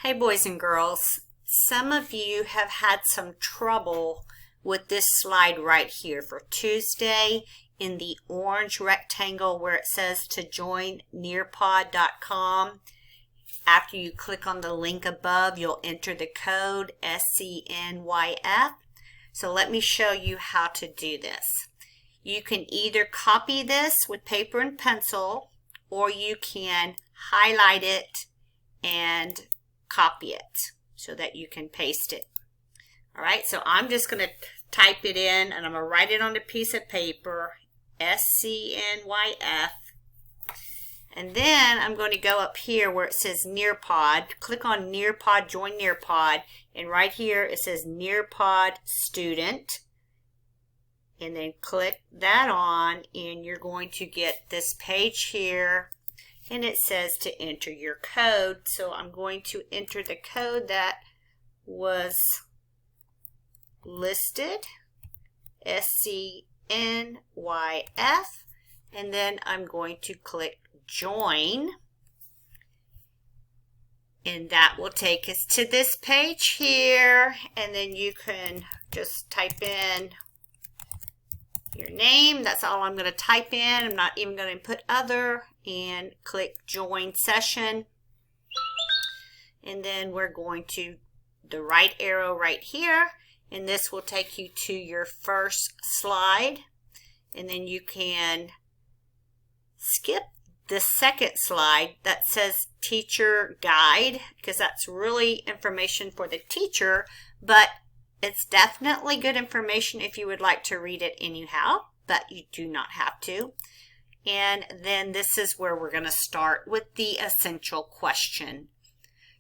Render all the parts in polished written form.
Hey boys and girls, some of you have had some trouble with this slide right here for Tuesday in the orange rectangle where it says to join Nearpod.com. After you click on the link above, you'll enter the code SCNYF. So let me show you how to do this. You can either copy this with paper and pencil, or you can highlight it and copy it so that you can paste it. All right, so I'm just going to type it in and I'm going to write it on a piece of paper, SCNYF. And then I'm going to go up here where it says Nearpod. Click on Nearpod, join Nearpod. And right here it says Nearpod Student. And then click that on and you're going to get this page here. And it says to enter your code. So I'm going to enter the code that was listed, SCNYF. And then I'm going to click join. And that will take us to this page here. And then you can just type in your name. That's all I'm going to type in. I'm not even going to put other, and click join session. And then we're going to the right arrow right here, and this will take you to your first slide. And then you can skip the second slide that says teacher guide, because that's really information for the teacher, but it's definitely good information if you would like to read it anyhow, but you do not have to. And then this is where we're going to start with the essential question.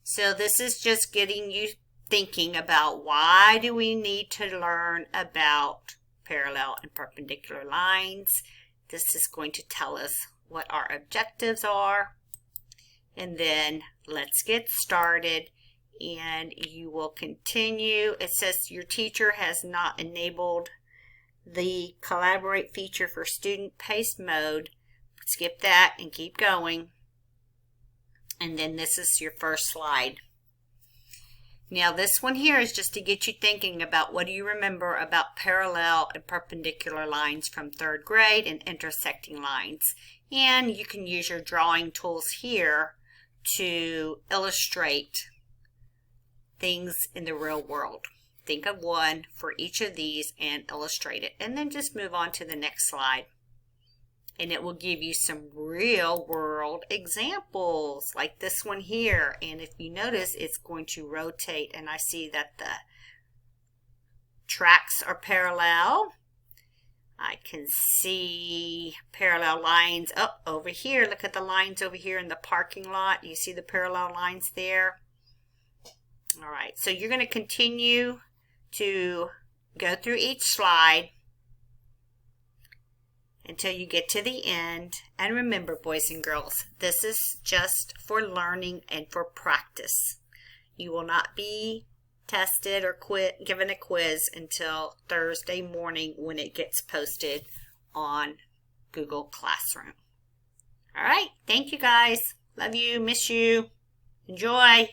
So this is just getting you thinking about, why do we need to learn about parallel and perpendicular lines? This is going to tell us what our objectives are. And then let's get started. And you will continue. It says your teacher has not enabled the collaborate feature for student pace mode. Skip that and keep going. And then this is your first slide. Now this one here is just to get you thinking about, what do you remember about parallel and perpendicular lines from 3rd grade and intersecting lines. And you can use your drawing tools here to illustrate things in the real world. Think of one for each of these and illustrate it, and then just move on to the next slide. And it will give you some real world examples like this one here. And if you notice, it's going to rotate, and I see that the tracks are parallel. I can see parallel lines up over here. Look at the lines over here in the parking lot. You see the parallel lines there? All right, so you're going to continue to go through each slide until you get to the end. And remember, boys and girls, this is just for learning and for practice. You will not be tested or given a quiz until Thursday morning when it gets posted on Google Classroom. All right, thank you guys. Love you, miss you. Enjoy.